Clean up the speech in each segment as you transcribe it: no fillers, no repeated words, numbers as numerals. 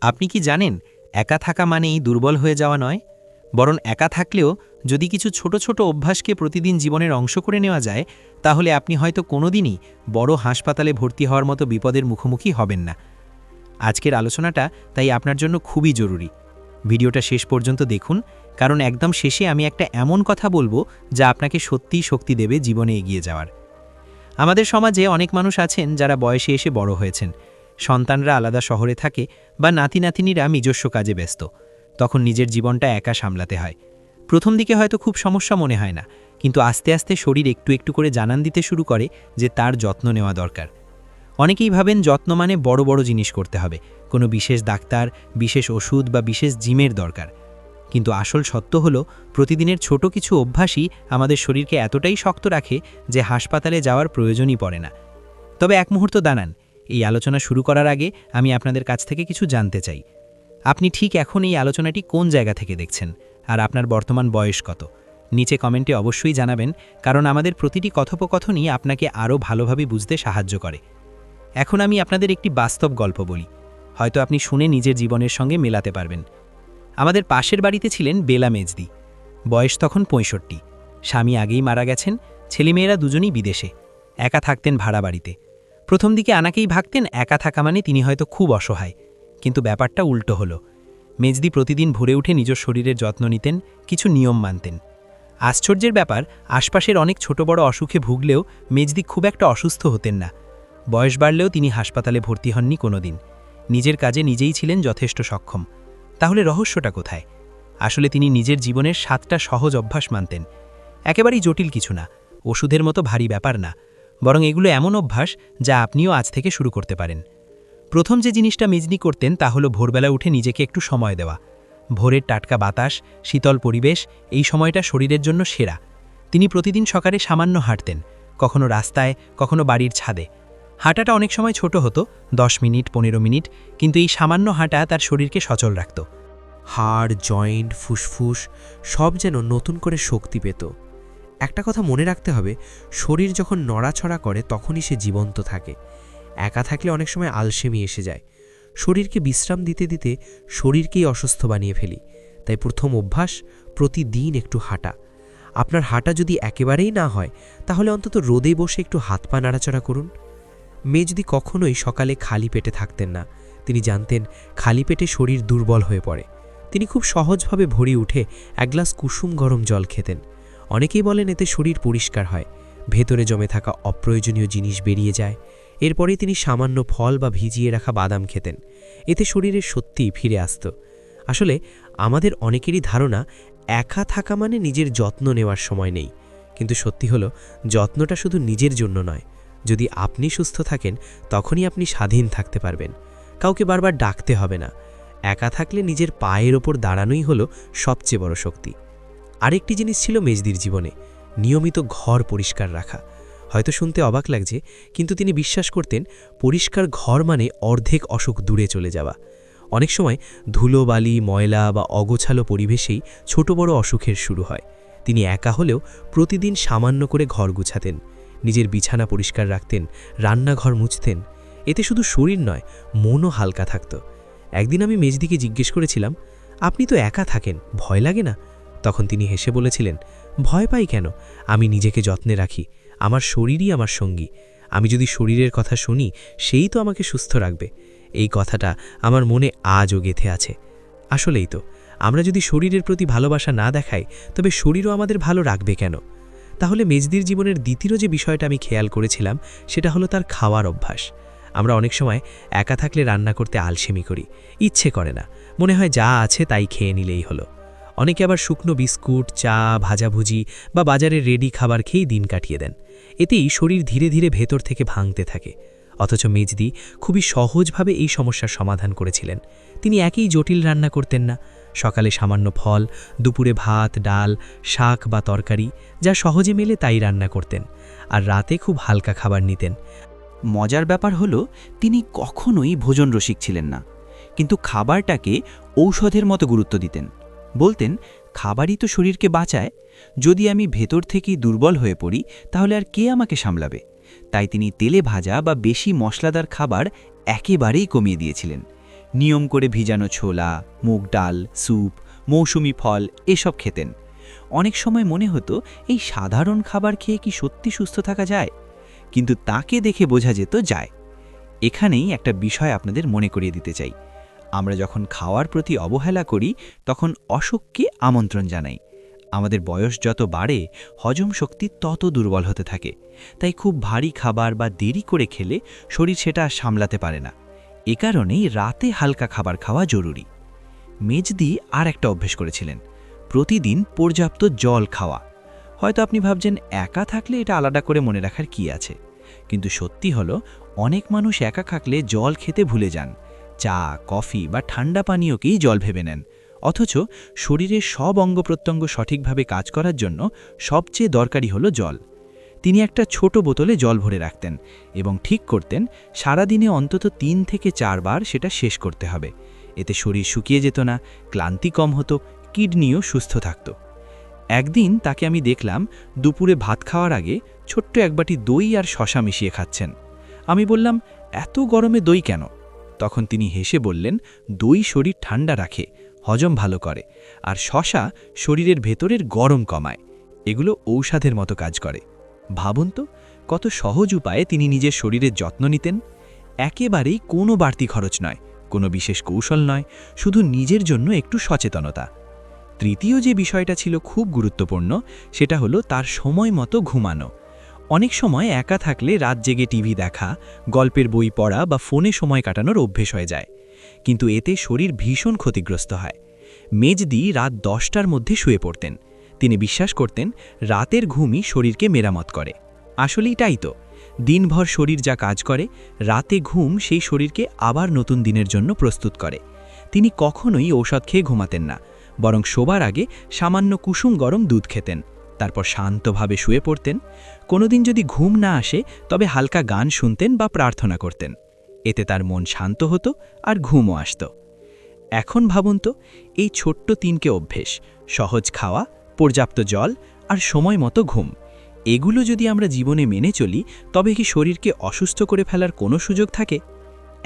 আপনি কি জানেন, একা থাকা মানেই দুর্বল হয়ে যাওয়া নয়, বরং একা থাকলেও যদি কিছু ছোট ছোট অভ্যাসকে প্রতিদিন জীবনের অংশ করে নেওয়া যায়, তাহলে আপনি হয়তো কোনোদিনই বড় হাসপাতালে ভর্তি হওয়ার মতো বিপদের মুখোমুখি হবেন না। আজকের আলোচনাটা তাই আপনার জন্য খুবই জরুরি। ভিডিওটা শেষ পর্যন্ত দেখুন, কারণ একদম শেষে আমি একটা এমন কথা বলবো যা আপনাকে সত্যিই শক্তি দেবে জীবনে এগিয়ে যাওয়ার। আমাদের সমাজে অনেক মানুষ আছেন যারা বয়সে এসে বড় হয়েছেন, সন্তানরা আলাদা শহরে থাকে বা নাতি নাতিনিরা নিজস্ব কাজে ব্যস্ত। তখন নিজের জীবনটা একা সামলাতে হয়। প্রথম দিকে হয়তো খুব সমস্যা মনে হয় না, কিন্তু আস্তে আস্তে শরীর একটু একটু করে জানান দিতে শুরু করে যে তার যত্ন নেওয়া দরকার। অনেকেই ভাবেন যত্ন মানে বড় বড় জিনিস করতে হবে, কোনো বিশেষ ডাক্তার, বিশেষ ওষুধ বা বিশেষ জিমের দরকার। কিন্তু আসল সত্য হলো, প্রতিদিনের ছোট কিছু অভ্যাসই আমাদের শরীরকে এতটাই শক্ত রাখে যে হাসপাতালে যাওয়ার প্রয়োজনই পড়ে না। তবে এক মুহূর্ত দাঁড়ান, এই আলোচনা শুরু করার আগে আমি আপনাদের কাছ থেকে কিছু জানতে চাই। আপনি ঠিক এখন এই আলোচনাটি কোন জায়গা থেকে দেখছেন, আর আপনার বর্তমান বয়স কত? নিচে কমেন্টে অবশ্যই জানাবেন, কারণ আমাদের প্রতিটি কথোপকথনই আপনাকে আরও ভালোভাবে বুঝতে সাহায্য করে। এখন আমি আপনাদের একটি বাস্তব গল্প বলি, হয়তো আপনি শুনে নিজের জীবনের সঙ্গে মেলাতে পারবেন। আমাদের পাশের বাড়িতে ছিলেন বেলা মেজদি। বয়স তখন ৬৫। স্বামী আগেই মারা গেছেন, ছেলেমেয়েরা দুজনেই বিদেশে। একা থাকতেন ভাড়া বাড়িতে। প্রথম দিকে আনাকেই ভাবতেন একা থাকা মানে তিনি হয়তো খুব অসহায়, কিন্তু ব্যাপারটা উল্টো হলো। মেজদি প্রতিদিন ভোরে উঠে নিজের শরীরের যত্ন নিতেন, কিছু নিয়ম মানতেন। আশ্চর্যের ব্যাপার, আশপাশের অনেক ছোট বড় অসুখে ভুগলেও মেজদি খুব একটা অসুস্থ হতেন না। বয়স বাড়লেও তিনি হাসপাতালে ভর্তি হননি কোনোদিন। নিজের কাজে নিজেই ছিলেন যথেষ্ট সক্ষম। তাহলে রহস্যটা কোথায়? আসলে তিনি নিজের জীবনের 7টা সহজ অভ্যাস মানতেন। একেবারেই জটিল কিছু না, ওষুধের মতো ভারী ব্যাপার না, বরং এগুলো এমন অভ্যাস যা আপনিও আজ থেকে শুরু করতে পারেন। প্রথম যে জিনিসটা মেজদি করতেন তা হলো ভোরবেলা উঠে নিজেকে একটু সময় দেওয়া। ভোরের টাটকা বাতাস, শীতল পরিবেশ, এই সময়টা শরীরের জন্য সেরা। তিনি প্রতিদিন সকালে সামান্য হাঁটতেন, কখনো রাস্তায়, কখনো বাড়ির ছাদে। হাঁটাটা অনেক সময় ছোট হতো, 10 মিনিট 15 মিনিট, কিন্তু এই সামান্য হাঁটা তার শরীরকে সচল রাখত। হাড়, জয়েন্ট, ফুসফুস সব যেন নতুন করে শক্তি পেত। একটা কথা মনে রাখতে হবে, শরীর যখন নড়াছড়া করে তখনই সে জীবন্ত থাকে। একা থাকলে অনেক সময় আলসেমি এসে যায়। শরীরকে বিশ্রাম দিতে দিতে শরীরকেই অসুস্থ বানিয়ে ফেলি। তাই প্রথম অভ্যাস, প্রতিদিন একটু হাঁটা। আপনার হাঁটা যদি একেবারেই না হয়, তাহলে অন্তত রোদে বসে একটু হাত পা নাড়াচাড়া করুন। মেজদি কখনোই সকালে খালি পেটে থাকতেন না। তিনি জানতেন খালি পেটে শরীর দুর্বল হয়ে পড়ে। তিনি খুব সহজভাবে ভোরে উঠে এক গ্লাস কুসুম গরম জল খেতেন। অনেকেই বলেন এতে শরীর পরিষ্কার হয়, ভেতরে জমে থাকা অপ্রয়োজনীয় জিনিস বেরিয়ে যায়। এরপরেই তিনি সামান্য ফল বা ভিজিয়ে রাখা বাদাম খেতেন। এতে শরীরের সত্যিই ফিরে আসত। আসলে আমাদের অনেকেরই ধারণা একা থাকা মানে নিজের যত্ন নেওয়ার সময় নেই, কিন্তু সত্যি হলো যত্নটা শুধু নিজের জন্য নয়। যদি আপনি সুস্থ থাকেন, তখনই আপনি স্বাধীন থাকতে পারবেন। কাউকে বারবার ডাকতে হবে না। একা থাকলে নিজের পায়ের ওপর দাঁড়ানোই হলো সবচেয়ে বড় শক্তি। আরেকটি জিনিস ছিল মেজদির জীবনে, নিয়মিত ঘর পরিষ্কার রাখা। হয়তো শুনতে অবাক লাগছে, কিন্তু তিনি বিশ্বাস করতেন পরিষ্কার ঘর মানে অর্ধেক অসুখ দূরে চলে যাওয়া। অনেক সময় ধুলোবালি, ময়লা বা অগোছালো পরিবেশেই ছোট বড় অসুখের শুরু হয়। তিনি একা হলেও প্রতিদিন সামান্য করে ঘর গুছাতেন, নিজের বিছানা পরিষ্কার রাখতেন, রান্নাঘর মুছতেন। এতে শুধু শরীর নয়, মনও হালকা থাকত। একদিন আমি মেজদিকে জিজ্ঞেস করেছিলাম, আপনি তো একা থাকেন, ভয় লাগে না? তখন তিনি হেসে বলেছিলেন, ভয় পাই কেন? আমি নিজেকে যত্নে রাখি। আমার শরীরই আমার সঙ্গী। আমি যদি শরীরের কথা শুনি, সেই তো আমাকে সুস্থ রাখবে। এই কথাটা আমার মনে আজও গেঁথে আছে। আসলেই তো, আমরা যদি শরীরের প্রতি ভালোবাসা না দেখাই, তবে শরীরও আমাদের ভালো রাখবে কেন? তাহলে মেজদির জীবনের দ্বিতীয় যে বিষয়টা আমি খেয়াল করেছিলাম, সেটা হলো তার খাওয়ার অভ্যাস। আমরা অনেক সময় একা থাকলে রান্না করতে আলসেমি করি, ইচ্ছে করে না, মনে হয় যা আছে তাই খেয়ে নিলেই হলো। অনেকে আবার শুকনো বিস্কুট, চা, ভাজাভুজি বা বাজারের রেডি খাবার খেয়েই দিন কাটিয়ে দেন। এতেই শরীর ধীরে ধীরে ভেতর থেকে ভাঙতে থাকে। অথচ মেজদি খুবই সহজভাবে এই সমস্যার সমাধান করেছিলেন। তিনি একই জটিল রান্না করতেন না। সকালে সামান্য ফল, দুপুরে ভাত, ডাল, শাক বা তরকারি যা সহজে মেলে তাই রান্না করতেন, আর রাতে খুব হালকা খাবার নিতেন। মজার ব্যাপার হলো, তিনি কখনোই ভোজন রসিক ছিলেন না, কিন্তু খাবারটাকে ঔষধের মতো গুরুত্ব দিতেন। বলতেন, খাবারই তো শরীরকে বাঁচায়। যদি আমি ভেতর থেকেই দুর্বল হয়ে পড়ি, তাহলে আর কে আমাকে সামলাবে? তাই তিনি তেলে ভাজা বা বেশি মশলাদার খাবার একেবারেই কমিয়ে দিয়েছিলেন। নিয়ম করে ভিজানো ছোলা, মুগ ডাল, স্যুপ, মৌসুমি ফল এসব খেতেন। অনেক সময় মনে হতো এই সাধারণ খাবার খেয়ে কি সত্যি সুস্থ থাকা যায়, কিন্তু তাকে দেখে বোঝা যেত যায়। এখানেই একটা বিষয় আপনাদের মনে করিয়ে দিতে চাই। আমরা যখন খাওয়ার প্রতি অবহেলা করি তখন অসুখকে আমন্ত্রণ জানাই। আমাদের বয়স যত বাড়ে হজম শক্তি তত দুর্বল হতে থাকে, তাই খুব ভারী খাবার বা দেরি করে খেলে শরীর সেটা আর সামলাতে পারে না। এ কারণেই রাতে হালকা খাবার খাওয়া জরুরি। মেজদি আর একটা অভ্যেস করেছিলেন, প্রতিদিন পর্যাপ্ত জল খাওয়া। হয়তো আপনি ভাবছেন একা থাকলে এটা আলাদা করে মনে রাখার কি আছে, কিন্তু সত্যি হলো অনেক মানুষ একা থাকলে জল খেতে ভুলে যান। চা, কফি বা ঠান্ডা পানীয়কেই জল ভেবে নেন, অথচ শরীরের সব অঙ্গপ্রত্যঙ্গ সঠিকভাবে কাজ করার জন্য সবচেয়ে দরকারি হলো জল। তিনি একটা ছোট বোতলে জল ভরে রাখতেন এবং ঠিক করতেন সারাদিনে অন্তত 3 থেকে 4 বার সেটা শেষ করতে হবে। এতে শরীর শুকিয়ে যেত না, ক্লান্তি কম হতো, কিডনিও সুস্থ থাকত। একদিন তাকে আমি দেখলাম দুপুরে ভাত খাওয়ার আগে ছোট্ট এক বাটি দই আর শশা মিশিয়ে খাচ্ছেন। আমি বললাম, এত গরমে দই কেন? তখন তিনি হেসে বললেন, দই শরীর ঠান্ডা রাখে, হজম ভালো করে, আর শশা শরীরের ভেতরের গরম কমায়। এগুলো ঔষধের মতো কাজ করে। ভাবুন তো, কত সহজ উপায়ে তিনি নিজের শরীরের যত্ন নিতেন। একেবারেই কোনো বাড়তি খরচ নয়, কোনো বিশেষ কৌশল নয়, শুধু নিজের জন্য একটু সচেতনতা। তৃতীয় যে বিষয়টা ছিল খুব গুরুত্বপূর্ণ, সেটা হলো তার সময় মতো ঘুমানো। অনেক সময় একা থাকলে রাত জেগে টিভি দেখা, গল্পের বই পড়া বা ফোনে সময় কাটানোর অভ্যেস হয়ে যায়, কিন্তু এতে শরীর ভীষণ ক্ষতিগ্রস্ত হয়। মেজদি রাত 10টার মধ্যে শুয়ে পড়তেন। তিনি বিশ্বাস করতেন রাতের ঘুমই শরীরকে মেরামত করে। আসলেই তাই তো, দিনভর শরীর যা কাজ করে, রাতে ঘুম সেই শরীরকে আবার নতুন দিনের জন্য প্রস্তুত করে। তিনি কখনোই ঔষধ খেয়ে ঘুমাতেন না, বরং শোবার আগে সামান্য কুসুম গরম দুধ খেতেন, তারপর শান্তভাবে শুয়ে পড়তেন। কোনোদিন যদি ঘুম না আসে তবে হালকা গান শুনতেন বা প্রার্থনা করতেন। এতে তার মন শান্ত হতো আর ঘুমও আসত। এখন ভাবুন তো, এই ছোট্ট 3কে অভ্যেস, সহজ খাওয়া, পর্যাপ্ত জল আর সময় মতো ঘুম, এগুলো যদি আমরা জীবনে মেনে চলি তবে কি শরীরকে অসুস্থ করে ফেলার কোনো সুযোগ থাকে?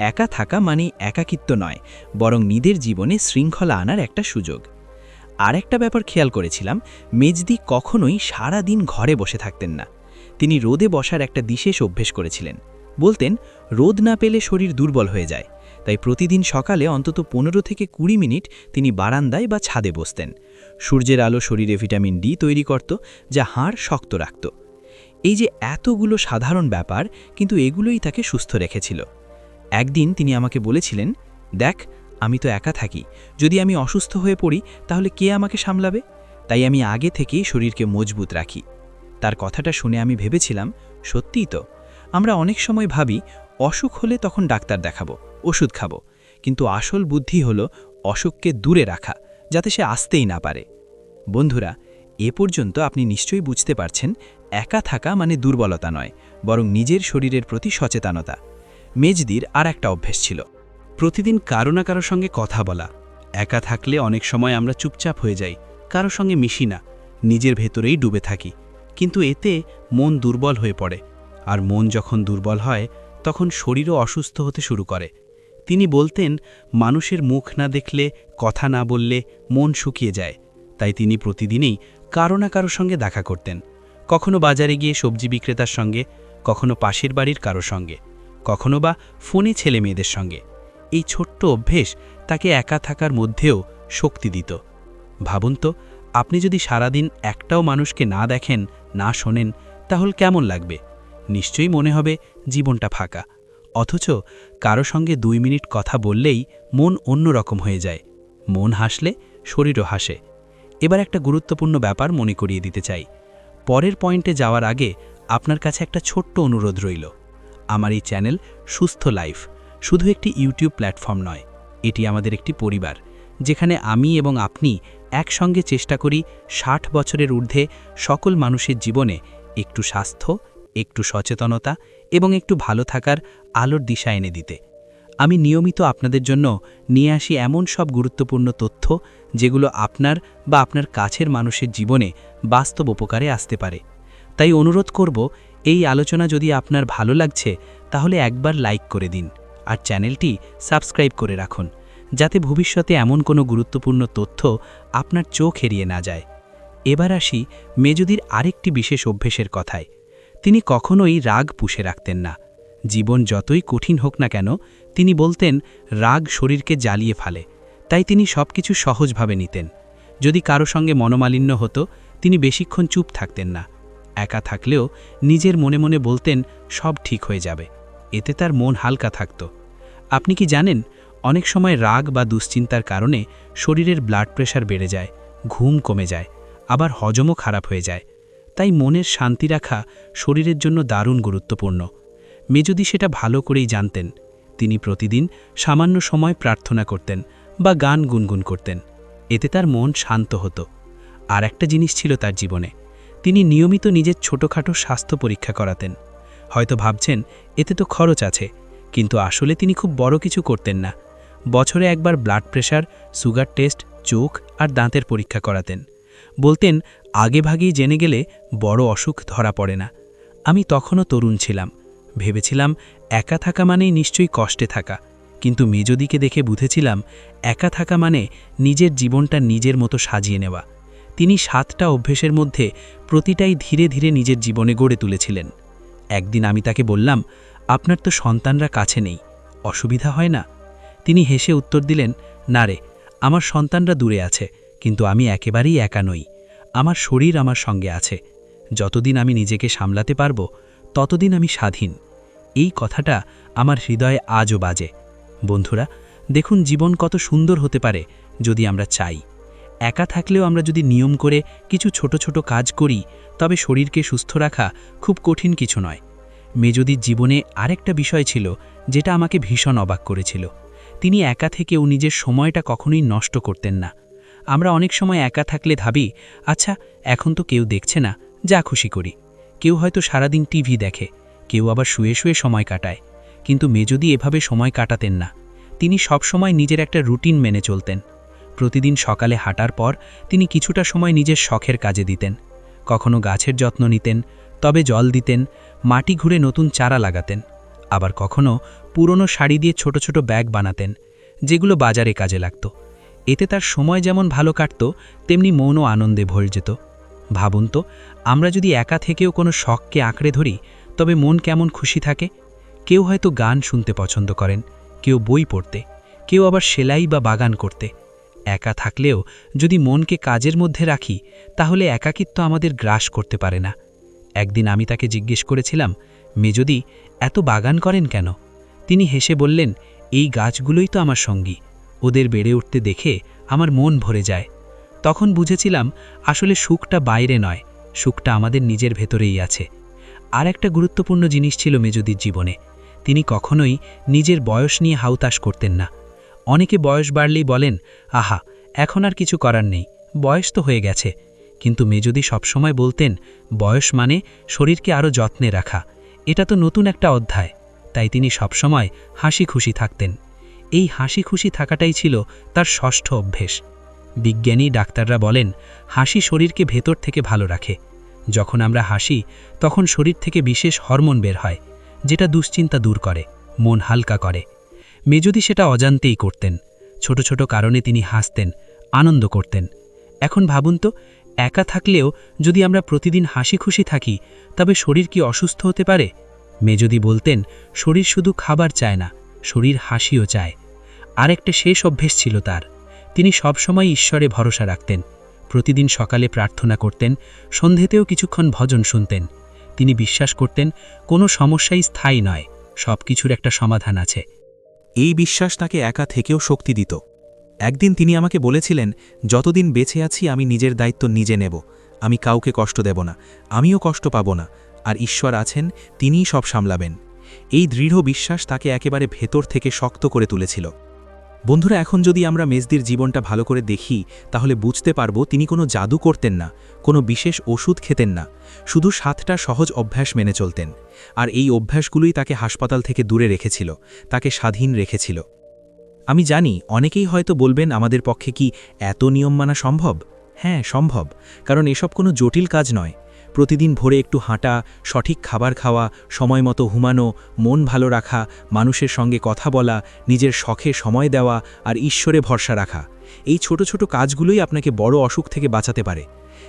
একা থাকা মানে একাকিত্ব নয়, বরং নিজের জীবনে শৃঙ্খলা আনার একটা সুযোগ। আর একটা ব্যাপার খেয়াল করেছিলাম, মেজদি কখনোই সারা দিন ঘরে বসে থাকতেন না। তিনি রোদে বসার একটা বিশেষ অভ্যেস করেছিলেন। বলতেন, রোদ না পেলে শরীর দুর্বল হয়ে যায়, তাই প্রতিদিন সকালে অন্তত 15 থেকে 20 মিনিট তিনি বারান্দায় বা ছাদে বসতেন। সূর্যের আলো শরীরে ভিটামিন ডি তৈরি করত, যা হাড় শক্ত রাখত। এই যে এতগুলো সাধারণ ব্যাপার, কিন্তু এগুলোই তাকে সুস্থ রেখেছিল। একদিন তিনি আমাকে বলেছিলেন, দেখ, আমি তো একা থাকি, যদি আমি অসুস্থ হয়ে পড়ি তাহলে কে আমাকে সামলাবে? তাই আমি আগে থেকেই শরীরকে মজবুত রাখি। তার কথাটা শুনে আমি ভেবেছিলাম, সত্যিই তো, আমরা অনেক সময় ভাবি অসুখ হলে তখন ডাক্তার দেখাবো, ওষুধ খাবো, কিন্তু আসল বুদ্ধি হলো অসুখকে দূরে রাখা, যাতে সে আসতেই না পারে। বন্ধুরা, এ পর্যন্ত আপনি নিশ্চয়ই বুঝতে পারছেন, একা থাকা মানে দুর্বলতা নয়, বরং নিজের শরীরের প্রতি সচেতনতা। মেজদির আর একটা অভ্যেস ছিল, প্রতিদিন কারো না কারো সঙ্গে কথা বলা। একা থাকলে অনেক সময় আমরা চুপচাপ হয়ে যাই, কারো সঙ্গে মিশি না, নিজের ভেতরেই ডুবে থাকি, কিন্তু এতে মন দুর্বল হয়ে পড়ে। আর মন যখন দুর্বল হয় তখন শরীরও অসুস্থ হতে শুরু করে। তিনি বলতেন, মানুষের মুখ না দেখলে, কথা না বললে মন শুকিয়ে যায়। তাই তিনি প্রতিদিনই কারো না কারো সঙ্গে দেখা করতেন। কখনো বাজারে গিয়ে সবজি বিক্রেতার সঙ্গে, কখনো পাশের বাড়ির কারো সঙ্গে, কখনো বা ফোনে ছেলে মেয়েদের সঙ্গে। এই ছোট্ট অভ্যেস তাকে একা থাকার মধ্যেও শক্তি দিত। ভাবুন তো, আপনি যদি সারাদিন একটাও মানুষকে না দেখেন, না শোনেন, তাহলে কেমন লাগবে? নিশ্চয়ই মনে হবে জীবনটা ফাঁকা। অথচ কারো সঙ্গে 2 মিনিট কথা বললেই মন অন্যরকম হয়ে যায়। মন হাসলে শরীরও হাসে। এবার একটা গুরুত্বপূর্ণ ব্যাপার মনে করিয়ে দিতে চাই। পরের পয়েন্টে যাওয়ার আগে আপনার কাছে একটা ছোট্ট অনুরোধ রইল। আমার এই চ্যানেল সুস্থ লাইফ শুধু একটি ইউটিউব প্ল্যাটফর্ম নয়, এটি আমাদের একটি পরিবার, যেখানে আমি এবং আপনি একসঙ্গে চেষ্টা করি 60 বছরের ঊর্ধ্বে সকল মানুষের জীবনে একটু স্বাস্থ্য, একটু সচেতনতা এবং একটু ভালো থাকার আলোর দিশা এনে দিতে। আমি নিয়মিত আপনাদের জন্য নিয়ে আসি এমন সব গুরুত্বপূর্ণ তথ্য, যেগুলো আপনার বা আপনার কাছের মানুষের জীবনে বাস্তব উপকারে আসতে পারে। তাই অনুরোধ করব, এই আলোচনা যদি আপনার ভালো লাগছে তাহলে একবার লাইক করে দিন, আর চ্যানেলটি সাবস্ক্রাইব করে রাখুন, যাতে ভবিষ্যতে এমন কোনো গুরুত্বপূর্ণ তথ্য আপনার চোখ এড়িয়ে না যায়। এবার আসি মেজদির আরেকটি বিশেষ অভ্যেসের কথায়। তিনি কখনোই রাগ পুষে রাখতেন না। জীবন যতই কঠিন হোক না কেন, তিনি বলতেন রাগ শরীরকে জ্বালিয়ে ফেলে, তাই তিনি সবকিছু সহজভাবে নিতেন। যদি কারো সঙ্গে মনোমালিন্য হতো, তিনি বেশিক্ষণ চুপ থাকতেন না। একা থাকলেও নিজের মনে মনে বলতেন সব ঠিক হয়ে যাবে। এতে তার মন হালকা থাকত। আপনি কি জানেন, অনেক সময় রাগ বা দুশ্চিন্তার কারণে শরীরের ব্লাড প্রেশার বেড়ে যায়, ঘুম কমে যায়, আবার হজমও খারাপ হয়ে যায়। তাই মনের শান্তি রাখা শরীরের জন্য দারুণ গুরুত্বপূর্ণ। মেজদি সেটা ভালো করেই জানতেন। তিনি প্রতিদিন সামান্য সময় প্রার্থনা করতেন বা গান গুনগুন করতেন। এতে তার মন শান্ত হতো। আর একটা জিনিস ছিল তার জীবনে, তিনি নিয়মিত নিজের ছোটোখাটো স্বাস্থ্য পরীক্ষা করাতেন। হয়তো ভাবছেন এতে তো খরচ আছে, কিন্তু আসলে তিনি খুব বড় কিছু করতেন না। বছরে একবার ব্লাড প্রেশার, সুগার টেস্ট, চোখ আর দাঁতের পরীক্ষা করাতেন। বলতেন আগেভাগেই জেনে গেলে বড় অসুখ ধরা পড়ে না। আমি তখনও তরুণ ছিলাম, ভেবেছিলাম একা থাকা মানেই নিশ্চয়ই কষ্টে থাকা, কিন্তু মেজদিকে দেখে বুঝেছিলাম একা থাকা মানে নিজের জীবনটা নিজের মতো সাজিয়ে নেওয়া। তিনি 7টা অভ্যেসের মধ্যে প্রতিটাই ধীরে ধীরে নিজের জীবনে গড়ে তুলেছিলেন। একদিন আমি তাকে বললাম, আপনার তো সন্তানরা কাছে নেই, অসুবিধা হয় না? তিনি হেসে উত্তর দিলেন, না রে, আমার সন্তানরা দূরে আছে, কিন্তু আমি একেবারেই একা নই। আমার শরীর আমার সঙ্গে আছে। যতদিন আমি নিজেকে সামলাতে পারবো, ততদিন আমি স্বাধীন। এই কথাটা আমার হৃদয়ে আজও বাজে। বন্ধুরা, দেখুন জীবন কত সুন্দর হতে পারে যদি আমরা চাই। একা থাকলেও আমরা যদি নিয়ম করে কিছু ছোট ছোট কাজ করি, তবে শরীরকে সুস্থ রাখা খুব কঠিন কিছু নয়। মেজদির জীবনে আরেকটা বিষয় ছিল যেটা আমাকে ভীষণ অবাক করেছিল। তিনি একা থেকেও নিজের সময়টা কখনোই নষ্ট করতেন না। আমরা অনেক সময় একা থাকলে ভাবি, আচ্ছা এখন তো কেউ দেখছে না, যা খুশি করি। কেউ হয়তো সারাদিন টিভি দেখে, কেউ আবার শুয়ে শুয়ে সময় কাটায়। কিন্তু মেজদি এভাবে সময় কাটাতেন না। তিনি সবসময় নিজের একটা রুটিন মেনে চলতেন। প্রতিদিন সকালে হাঁটার পর তিনি কিছুটা সময় নিজের শখের কাজে দিতেন। কখনো গাছের যত্ন নিতেন, তবে জল দিতেন, মাটি ঘুরে নতুন চারা লাগাতেন। আবার কখনো পুরনো শাড়ি দিয়ে ছোট ছোট ব্যাগ বানাতেন, যেগুলো বাজারে কাজে লাগত। এতে তার সময় যেমন ভালো কাটত, তেমনি মনও আনন্দে ভরে যেত। ভাবুন তো, আমরা যদি একা থেকেও কোনো শখকে আঁকড়ে ধরি, তবে মন কেমন খুশি থাকে। কেউ হয়তো গান শুনতে পছন্দ করেন, কেউ বই পড়তে, কেউ আবার সেলাই বা বাগান করতে। একা থাকলেও যদি মনকে কাজের মধ্যে রাখি, তাহলে একাকিত্ব আমাদের গ্রাস করতে পারে না। একদিন আমি তাকে জিজ্ঞেস করেছিলাম, মেজদি এত বাগান করেন কেন? তিনি হেসে বললেন, এই গাছগুলোই তো আমার সঙ্গী, ওদের বেড়ে উঠতে দেখে আমার মন ভরে যায়। তখন বুঝেছিলাম আসলে সুখটা বাইরে নয়, সুখটা আমাদের নিজের ভেতরেই আছে। আর একটা গুরুত্বপূর্ণ জিনিস ছিল মেজদির জীবনে, তিনি কখনোই নিজের বয়স নিয়ে হাউতাশ করতেন না। অনেকে বয়স বাড়লেই বলেন, আহা এখন আর কিছু করার নেই, বয়স তো হয়ে গেছে। কিন্তু মেজদি সবসময় বলতেন, বয়স মানে শরীরকে আরও যত্নে রাখা, এটা তো নতুন একটা অধ্যায়। তাই তিনি সবসময় হাসি খুশি থাকতেন। এই হাসি খুশি থাকাটাই ছিল তার 6ষ্ঠ অভ্যেস। বিজ্ঞানী ডাক্তাররা বলেন, হাসি শরীরকে ভেতর থেকে ভালো রাখে। যখন আমরা হাসি, তখন শরীর থেকে বিশেষ হরমোন বের হয়, যেটা দুশ্চিন্তা দূর করে, মন হালকা করে। মেজদি সেটা অজান্তেই করতেন। ছোট ছোট কারণে তিনি হাসতেন, আনন্দ করতেন। এখন ভাবুন তো, একা থাকলেও যদি আমরা প্রতিদিন হাসি খুশি থাকি, তবে শরীর কি অসুস্থ হতে পারে? মেজদি বলতেন, শরীর শুধু খাবার চায় না, শরীর হাসিও চায়। আরেকটা শেষ অভ্যেস ছিল তার, তিনি সবসময় ঈশ্বরে ভরসা রাখতেন। প্রতিদিন সকালে প্রার্থনা করতেন, সন্ধেতেও কিছুক্ষণ ভজন শুনতেন। তিনি বিশ্বাস করতেন কোনো সমস্যাই স্থায়ী নয়, সব কিছুর একটা সমাধান আছে। এই বিশ্বাস তাকে একা থেকেও শক্তি দিত। একদিন তিনি আমাকে বলেছিলেন, যতদিন বেঁচে আছি আমি নিজের দায়িত্ব নিজে নেব, আমি কাউকে কষ্ট দেব না, আমিও কষ্ট পাব না, আর ঈশ্বর আছেন, তিনিই সব সামলাবেন। এই দৃঢ় বিশ্বাস তাকে একেবারে ভেতর থেকে শক্ত করে তুলেছিল। বন্ধুরা, এখন যদি আমরা মেজদির জীবনটা ভালো করে দেখি, তাহলে বুঝতে পারবো তিনি কোনো জাদু করতেন না, কোনো বিশেষ ওষুধ খেতেন না, শুধু 7টা সহজ অভ্যাস মেনে চলতেন। আর এই অভ্যাসগুলোই তাকে হাসপাতাল থেকে দূরে রেখেছিল, তাকে স্বাধীন রেখেছিল। আমি জানি অনেকেই হয়তো বলবেন, আমাদের পক্ষে কি এত নিয়ম মানা সম্ভব? হ্যাঁ, সম্ভব, কারণ এসব কোনো জটিল কাজ নয়। প্রতিদিন ভোরে একটু হাঁটা, সঠিক খাবার খাওয়া, সময়মতো ঘুমানো, মন ভালো রাখা, মানুষের সঙ্গে কথা বলা, নিজের শখে সময় দেওয়া আর ঈশ্বরে ভরসা রাখা, এই ছোট ছোট কাজগুলোই আপনাকে বড় অসুখ থেকে বাঁচাতে পারে।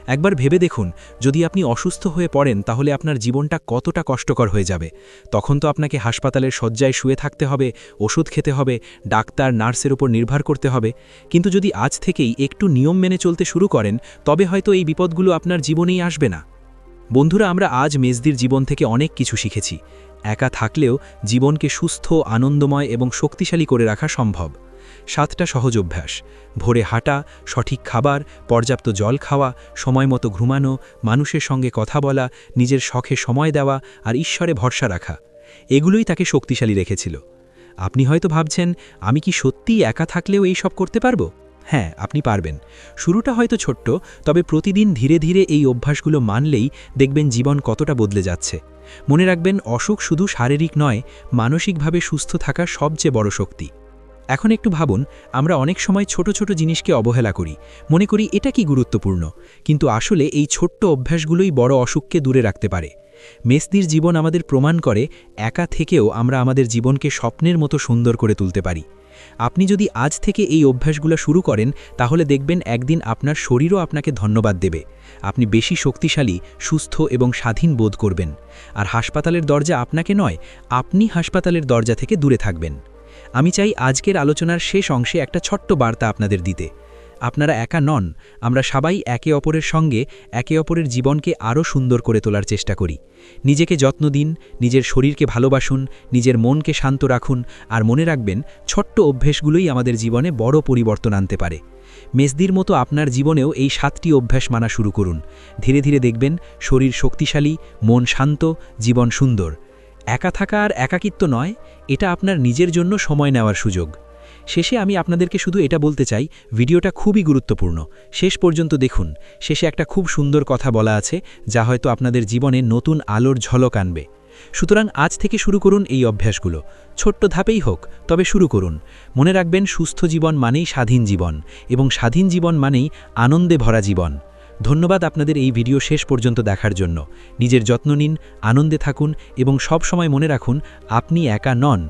একবার ভেবে দেখুন, যদি আপনি অসুস্থ হয়ে পড়েন তাহলে আপনার জীবনটা কতটা কষ্টকর হয়ে যাবে। তখন তো আপনাকে হাসপাতালের শয্যায় শুয়ে থাকতে হবে, ওষুধ খেতে হবে, ডাক্তার নার্সের উপর নির্ভর করতে হবে। কিন্তু যদি আজ থেকেই একটু নিয়ম মেনে চলতে শুরু করেন, তবে হয়তো এই বিপদগুলো আপনার জীবনেই আসবে না। বন্ধুরা, আমরা আজ মেজদির জীবন থেকে অনেক কিছু শিখেছি। একা থাকলেও জীবনকে সুস্থ, আনন্দময় এবং শক্তিশালী করে রাখা সম্ভব। 7টা সহজ অভ্যাস: ভোরে হাঁটা, সঠিক খাবার, পর্যাপ্ত জল খাওয়া, সময়মতো ঘুমানো, মানুষের সঙ্গে কথা বলা, নিজের শখে সময় দেওয়া আর ঈশ্বরে ভরসা রাখা। এগুলোই তাকে শক্তিশালী রেখেছিল। আপনি হয়তো ভাবছেন, আমি কি সত্যিই একা থাকলেও এই সব করতে পারবো? হ্যাঁ, আপনি পারবেন। শুরুটা হয়তো ছোট্ট, তবে প্রতিদিন ধীরে ধীরে এই অভ্যাসগুলো মানলেই দেখবেন জীবন কতটা বদলে যাচ্ছে। মনে রাখবেন, অসুখ শুধু শারীরিক নয়, মানসিকভাবে সুস্থ থাকা সবচেয়ে বড় শক্তি। এখন একটু ভাবুন, আমরা অনেক সময় ছোট ছোট জিনিসকে অবহেলা করি, মনে করি এটা কি গুরুত্বপূর্ণ, কিন্তু আসলে এই ছোট্ট অভ্যাসগুলোই বড় অসুখকে দূরে রাখতে পারে। মেসদির জীবন আমাদের প্রমাণ করে, একা থেকেও আমরা আমাদের জীবনকে স্বপ্নের মতো সুন্দর করে তুলতে পারি। আপনি যদি আজ থেকে এই অভ্যাসগুলো শুরু করেন, তাহলে দেখবেন একদিন আপনার শরীরও আপনাকে ধন্যবাদ দেবে। আপনি বেশি শক্তিশালী, সুস্থ এবং স্বাধীন বোধ করবেন। আর হাসপাতালের দরজা আপনাকে নয়, আপনি হাসপাতালের দরজা থেকে দূরে থাকবেন। আমি চাই আজকের আলোচনার শেষ অংশে একটা ছোট্ট বার্তা আপনাদের দিতে। আপনারা একা নন, আমরা সবাই একে অপরের সঙ্গে একে অপরের জীবনকে আরও সুন্দর করে তোলার চেষ্টা করি। নিজেকে যত্ন দিন, নিজের শরীরকে ভালোবাসুন, নিজের মনকে শান্ত রাখুন, আর মনে রাখবেন, ছোট্ট অভ্যেসগুলোই আমাদের জীবনে বড় পরিবর্তন আনতে পারে। মেসদির মতো আপনার জীবনেও এই 7টি অভ্যাস মানা শুরু করুন। ধীরে ধীরে দেখবেন শরীর শক্তিশালী, মন শান্ত, জীবন সুন্দর। একা থাকা আর একাকিত্ব নয়, এটা আপনার নিজের জন্য সময় নেওয়ার সুযোগ। শেষে আমি আপনাদেরকে শুধু এটা বলতে চাই, ভিডিওটা খুবই গুরুত্বপূর্ণ। শেষ পর্যন্ত দেখুন, শেষে একটা খুব সুন্দর কথা বলা আছে, যা হয়তো আপনাদের জীবনে নতুন আলোর ঝলক আনবে। সুতরাং আজ থেকে শুরু করুন এই অভ্যাসগুলো। ছোট্ট ধাপেই হোক, তবে শুরু করুন। মনে রাখবেন, সুস্থ জীবন মানেই স্বাধীন জীবন, এবং স্বাধীন জীবন মানেই আনন্দে ভরা জীবন। ধন্যবাদ আপনাদের এই ভিডিও শেষ পর্যন্ত দেখার জন্য। নিজের যত্ন নিন, আনন্দে থাকুন এবং সব সময় মনে রাখুন, আপনি একা নন।